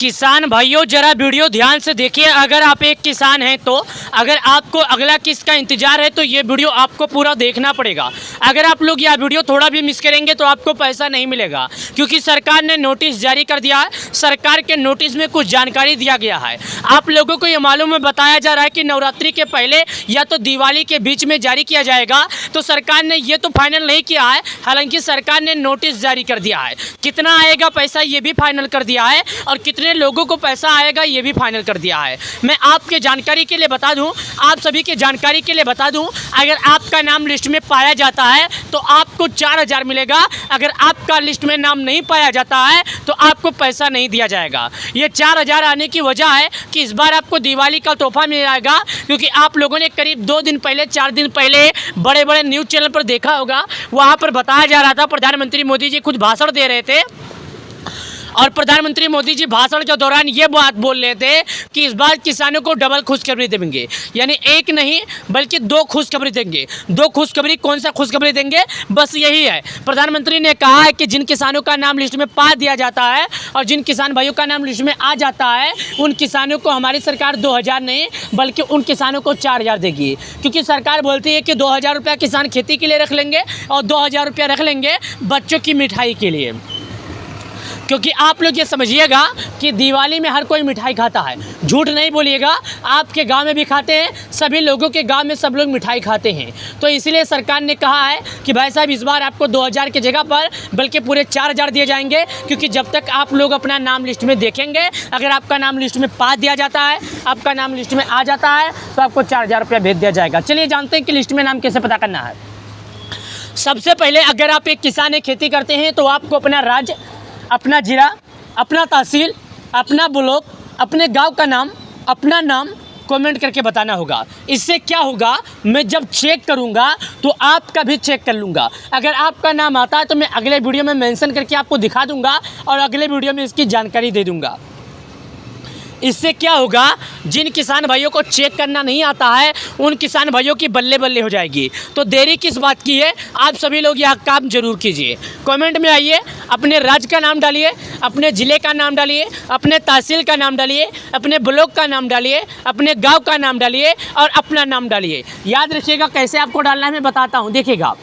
किसान भाइयों जरा वीडियो ध्यान से देखिए। अगर आप एक किसान हैं तो अगर आपको अगला किस्त का इंतजार है तो ये वीडियो आपको पूरा देखना पड़ेगा। अगर आप लोग यह वीडियो थोड़ा भी मिस करेंगे तो आपको पैसा नहीं मिलेगा, क्योंकि सरकार ने नोटिस जारी कर दिया है। सरकार के नोटिस में कुछ जानकारी दिया गया है। आप लोगों को ये मालूम है, बताया जा रहा है कि नवरात्रि के पहले या तो दिवाली के बीच में जारी किया जाएगा। तो सरकार ने ये तो फाइनल नहीं किया है, हालांकि सरकार ने नोटिस जारी कर दिया है। कितना आएगा पैसा ये भी फाइनल कर दिया है, और कितने लोगों को पैसा आएगा ये भी फाइनल कर दिया है। मैं आपके जानकारी के लिए बता दूं, आप सभी के जानकारी के लिए बता दूं, अगर आपका नाम लिस्ट में पाया जाता है तो आपको 4000 मिलेगा। अगर आपका लिस्ट में नाम नहीं पाया जाता है तो आपको पैसा नहीं दिया जाएगा। ये 4000 आने की वजह है कि इस बार आपको दिवाली का तोहफा मिल जाएगा, क्योंकि आप लोगों ने करीब 2 दिन पहले 4 दिन पहले बड़े बड़े न्यूज़ चैनल पर देखा होगा। वहाँ पर बताया जा रहा था, प्रधानमंत्री मोदी जी खुद भाषण दे रहे थे, और प्रधानमंत्री मोदी जी भाषण के दौरान ये बात बोल रहे थे कि इस बार किसानों को डबल खुशखबरी देंगे, यानी एक नहीं बल्कि 2 खुशखबरी देंगे। 2 खुशखबरी, कौन सा खुशखबरी देंगे, बस यही है। प्रधानमंत्री ने कहा है कि जिन किसानों का नाम लिस्ट में पा दिया जाता है और जिन किसान भाइयों का नाम लिस्ट में आ जाता है, उन किसानों को हमारी सरकार 2000 नहीं बल्कि उन किसानों को 4000 देगी। क्योंकि सरकार बोलती है कि 2000 रुपया किसान खेती के लिए रख लेंगे और 2000 रुपया रख लेंगे बच्चों की मिठाई के लिए। क्योंकि आप लोग ये समझिएगा कि दिवाली में हर कोई मिठाई खाता है, झूठ नहीं बोलिएगा। आपके गांव में भी खाते हैं, सभी लोगों के गांव में सब लोग मिठाई खाते हैं। तो इसलिए सरकार ने कहा है कि भाई साहब इस बार आपको 2000 की जगह पर बल्कि पूरे 4000 दिए जाएंगे। क्योंकि जब तक आप लोग अपना नाम लिस्ट में देखेंगे, अगर आपका नाम लिस्ट में पा दिया जाता है, आपका नाम लिस्ट में आ जाता है तो आपको 4000 रुपया भेज दिया जाएगा। चलिए जानते हैं कि लिस्ट में नाम कैसे पता करना है। सबसे पहले अगर आप एक किसान है, खेती करते हैं, तो आपको अपना राज्य, अपना जिला, अपना तहसील, अपना ब्लॉक, अपने गांव का नाम, अपना नाम कमेंट करके बताना होगा। इससे क्या होगा, मैं जब चेक करूंगा तो आपका भी चेक कर लूँगा। अगर आपका नाम आता है तो मैं अगले वीडियो में मेंशन करके आपको दिखा दूंगा और अगले वीडियो में इसकी जानकारी दे दूंगा। इससे क्या होगा, जिन किसान भाइयों को चेक करना नहीं आता है उन किसान भाइयों की बल्ले बल्ले हो जाएगी। तो देरी किस बात की है, आप सभी लोग यह काम जरूर कीजिए। कमेंट में आइए, अपने राज्य का नाम डालिए, अपने ज़िले का नाम डालिए, अपने तहसील का नाम डालिए, अपने ब्लॉक का नाम डालिए, अपने गांव का नाम डालिए और अपना नाम डालिए। याद रखिएगा कैसे आपको डालना है, मैं बताता हूँ, देखिएगा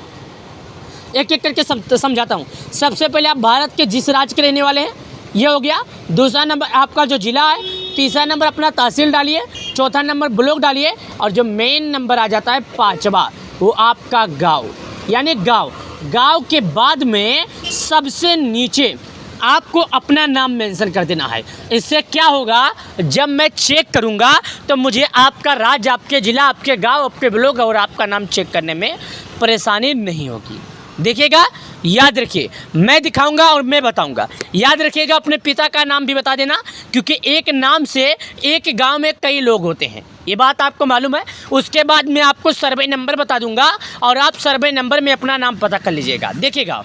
एक एक करके समझाता हूँ। सबसे पहले आप भारत के जिस राज्य के रहने वाले हैं ये हो गया। दूसरा नंबर आपका जो ज़िला है, तीसरा नंबर अपना तहसील डालिए, चौथा नंबर ब्लॉक डालिए, और जो मेन नंबर आ जाता है 5वां, वो आपका गांव, यानी गांव के बाद में सबसे नीचे आपको अपना नाम मेंशन कर देना है। इससे क्या होगा, जब मैं चेक करूंगा तो मुझे आपका राज्य, आपके ज़िला, आपके गांव, आपके ब्लॉक और आपका नाम चेक करने में परेशानी नहीं होगी। देखिएगा, याद रखिए, मैं दिखाऊंगा और मैं बताऊंगा। याद रखिएगा, अपने पिता का नाम भी बता देना, क्योंकि एक नाम से एक गांव में कई लोग होते हैं, ये बात आपको मालूम है। उसके बाद मैं आपको सर्वे नंबर बता दूंगा और आप सर्वे नंबर में अपना नाम पता कर लीजिएगा। देखिएगा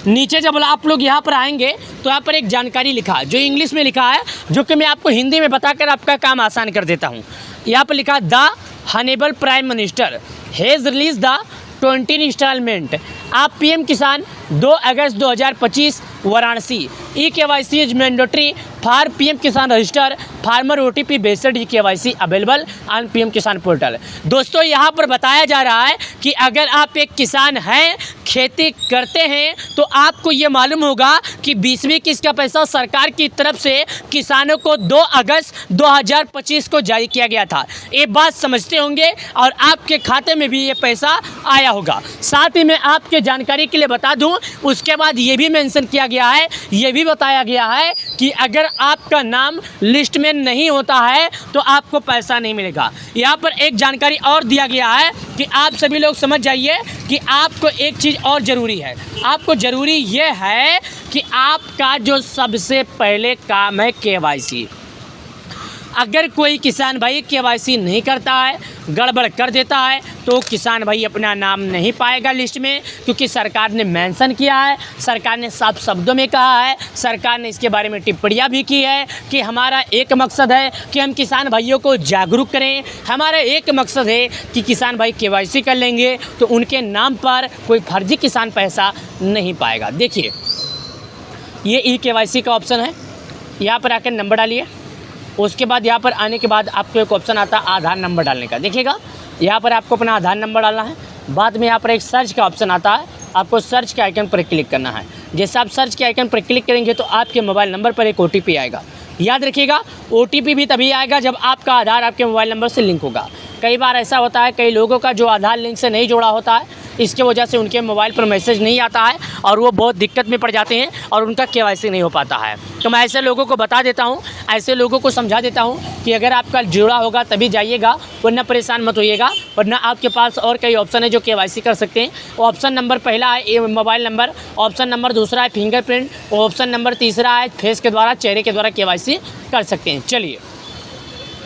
नीचे जब आप लोग यहाँ पर आएंगे तो यहाँ पर एक जानकारी लिखा है, जो इंग्लिश में लिखा है, जो कि मैं आपको हिंदी में बताकर आपका काम आसान कर देता हूँ। यहाँ पर लिखा, the honourable prime minister has release the 20 instalment आप पीएम किसान 2 अगस्त 2025 Varanasi. EKYC is mandatory for PM Kisan register farmer OTP based EKYC available on PM Kisan portal. दोस्तों यहाँ पर बताया जा रहा है कि अगर आप एक किसान हैं, खेती करते हैं, तो आपको ये मालूम होगा कि 20वीं किस्त का पैसा सरकार की तरफ से किसानों को 2 अगस्त 2025 को जारी किया गया था। ये बात समझते होंगे और आपके खाते में भी ये पैसा आया होगा। साथ ही मैं आपके जानकारी के लिए बता दूं, उसके बाद ये भी मेंशन किया गया है, ये भी बताया गया है कि अगर आपका नाम लिस्ट में नहीं होता है तो आपको पैसा नहीं मिलेगा। यहाँ पर एक जानकारी और दिया गया है कि आप सभी लोग समझ जाइए कि आपको एक चीज़ और ज़रूरी है। आपको ज़रूरी ये है कि आपका जो सबसे पहले काम है KYC। अगर कोई किसान भाई KYC नहीं करता है, गड़बड़ कर देता है, तो किसान भाई अपना नाम नहीं पाएगा लिस्ट में, क्योंकि सरकार ने मेंशन किया है, सरकार ने साफ शब्दों में कहा है, सरकार ने इसके बारे में टिप्पणियां भी की है कि हमारा एक मकसद है कि हम किसान भाइयों को जागरूक करें। हमारा एक मकसद है कि किसान भाई KYC कर लेंगे तो उनके नाम पर कोई फर्जी किसान पैसा नहीं पाएगा। देखिए ये EKYC का ऑप्शन है, यहाँ पर आकर नंबर डालिए। उसके बाद यहाँ पर आने के बाद आपको एक ऑप्शन आता है आधार नंबर डालने का। देखिएगा यहाँ पर आपको अपना आधार नंबर डालना है। बाद में यहाँ पर एक सर्च का ऑप्शन आता है, आपको सर्च के आइकन पर क्लिक करना है। जैसे आप सर्च के आइकन पर क्लिक करेंगे तो आपके मोबाइल नंबर पर एक OTP आएगा। याद रखिएगा OTP भी तभी आएगा जब आपका आधार आपके मोबाइल नंबर से लिंक होगा। कई बार ऐसा होता है, कई लोगों का जो आधार लिंक से नहीं जुड़ा होता है, इसके वजह से उनके मोबाइल पर मैसेज नहीं आता है और वो बहुत दिक्कत में पड़ जाते हैं और उनका KYC नहीं हो पाता है। तो मैं ऐसे लोगों को बता देता हूँ, ऐसे लोगों को समझा देता हूँ कि अगर आपका जुड़ा होगा तभी जाइएगा, वरना परेशान मत होइएगा। वरना आपके पास और कई ऑप्शन है जो KYC कर सकते हैं। ऑप्शन नंबर पहला है मोबाइल नंबर, ऑप्शन नंबर दूसरा है फिंगरप्रिंट, ऑप्शन नंबर तीसरा है फेस के द्वारा, चेहरे के द्वारा KYC कर सकते हैं। चलिए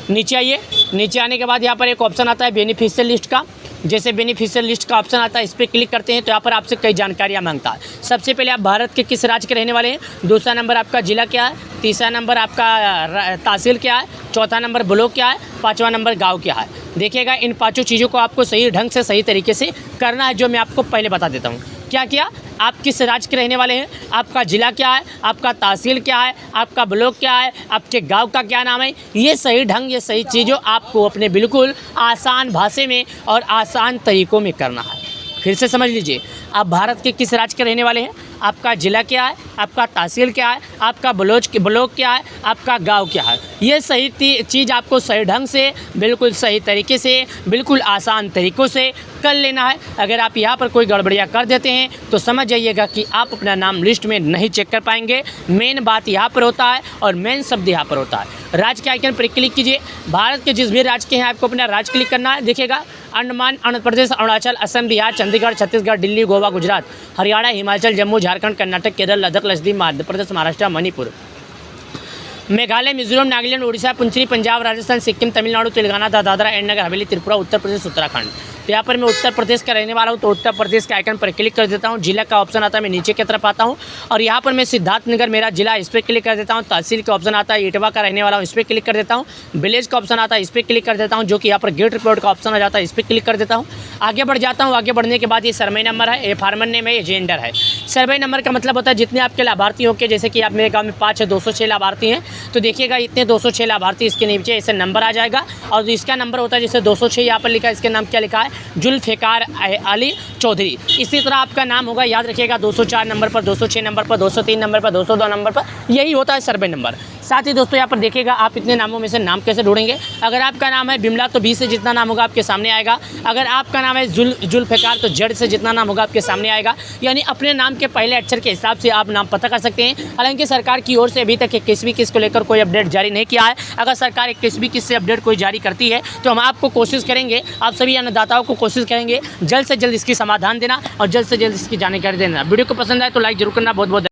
नीचे आइए। नीचे आने के बाद यहाँ पर एक ऑप्शन आता है बेनिफिशियल लिस्ट का। जैसे बेनिफिशियल लिस्ट का ऑप्शन आता है, इस पर क्लिक करते हैं तो यहाँ पर आपसे कई जानकारियाँ मांगता है। सबसे पहले आप भारत के किस राज्य के रहने वाले हैं, दूसरा नंबर आपका ज़िला क्या है, तीसरा नंबर आपका तहसील क्या है, चौथा नंबर ब्लॉक क्या है, पाँचवा नंबर गाँव क्या है। देखिएगा इन पाँचों चीज़ों को आपको सही ढंग से सही तरीके से करना है, जो मैं आपको पहले बता देता हूँ। क्या किया, आप किस राज्य के रहने वाले हैं, आपका ज़िला क्या है, आपका तहसील क्या है, आपका ब्लॉक क्या है, आपके गांव का क्या नाम है, ये सही ढंग, ये सही चीज़ों आपको अपने बिल्कुल आसान भाषा में और आसान तरीक़ों में करना है। फिर से समझ लीजिए, आप भारत के किस राज्य के रहने वाले हैं, आपका ज़िला क्या है, आपका तहसील क्या है, आपका ब्लॉक क्या है, आपका गांव क्या है। ये सही चीज़ आपको सही ढंग से, बिल्कुल सही तरीके से, बिल्कुल आसान तरीक़ों से कर लेना है। अगर आप यहाँ पर कोई गड़बड़ियाँ कर देते हैं तो समझ जाइएगा कि आप अपना नाम लिस्ट में नहीं चेक कर पाएंगे। मेन बात यहाँ पर होता है और मेन शब्द यहाँ पर होता है। राज्य के आइकन पर क्लिक कीजिए। भारत के जिस भी राज्य के हैं आपको अपना राज्य क्लिक करना है। देखिएगा अंडमान, आंध्र प्रदेश, अरुणाचल, असम, बिहार, चंडीगढ़, छत्तीसगढ़, दिल्ली, गोवा, गुजरात, हरियाणा, हिमाचल, जम्मू, झारखंड, कर्नाटक, केरल, लद्दाख, लक्षद्वीप, मध्य प्रदेश, महाराष्ट्र, मणिपुर, मेघालय, मिजोरम, नागालैंड, उड़ीसा, पुंचरी, पंजाब, राजस्थान, सिक्किम, तमिलनाडु, तेलंगाना, दादरा एंड नगर हवेली, त्रिपुरा, उत्तर प्रदेश, उत्तराखंड। तो यहाँ पर मैं उत्तर प्रदेश का रहने वाला हूँ तो उत्तर प्रदेश के आइकन पर क्लिक कर देता हूँ। जिला का ऑप्शन आता है, मैं नीचे की तरफ आता हूँ और यहाँ पर मैं सिद्धार्थनगर मेरा जिला, इस पर क्लिक कर देता हूँ। तहसील का ऑप्शन आता है, इटवा का रहने वाला हूँ, इस पर क्लिक कर देता हूँ। विलेज का ऑप्शन आता है, इस पर क्लिक कर देता हूँ, जो कि यहाँ पर गेट रिपोर्ट का ऑप्शन आ जाता है, इस पर क्लिक कर देता हूँ। आगे बढ़ जाता हूँ। आगे बढ़ने के बाद ये सर्वे नंबर है, ये फार्मर नेम है, ये जेंडर है। सर्वे नंबर का मतलब होता है जितने आपके लाभार्थी होंगे, जैसे कि आप मेरे गाँव में 5 है 206 लाभार्थी हैं, तो देखिएगा इतने 206 लाभार्थी, इसके नीचे ऐसे नंबर आ जाएगा और इसका नंबर होता है जैसे 206 यहाँ पर लिखा है, इसके नाम क्या लिखा है, जुल्फ़िकार अली चौधरी। इसी तरह आपका नाम होगा, याद रखिएगा 204 नंबर पर, 206 नंबर पर, 203 नंबर पर, 202 नंबर पर, यही होता है सर्वे नंबर। साथ ही दोस्तों यहाँ पर देखिएगा आप इतने नामों में से नाम कैसे ढूंढेंगे। अगर आपका नाम है बिमला तो 20 से जितना नाम होगा आपके सामने आएगा। अगर आपका नाम है जुल्फ़िकार तो जेड से जितना नाम होगा आपके सामने आएगा। यानी अपने नाम के पहले अक्षर के हिसाब से आप नाम पता कर सकते हैं। हालांकि सरकार की ओर से अभी तक 21वीं किस्त को लेकर कोई अपडेट जारी नहीं किया है। अगर सरकार 21वीं किस्त से अपडेट कोई जारी करती है तो हम आपको कोशिश करेंगे, आप सभी अन्नदाताओं को कोशिश करेंगे जल्द से जल्द इसकी समाधान देना और जल्द से जल्द इसकी जानकारी देना। वीडियो को पसंद आए तो लाइक जरूर करना। बहुत बहुत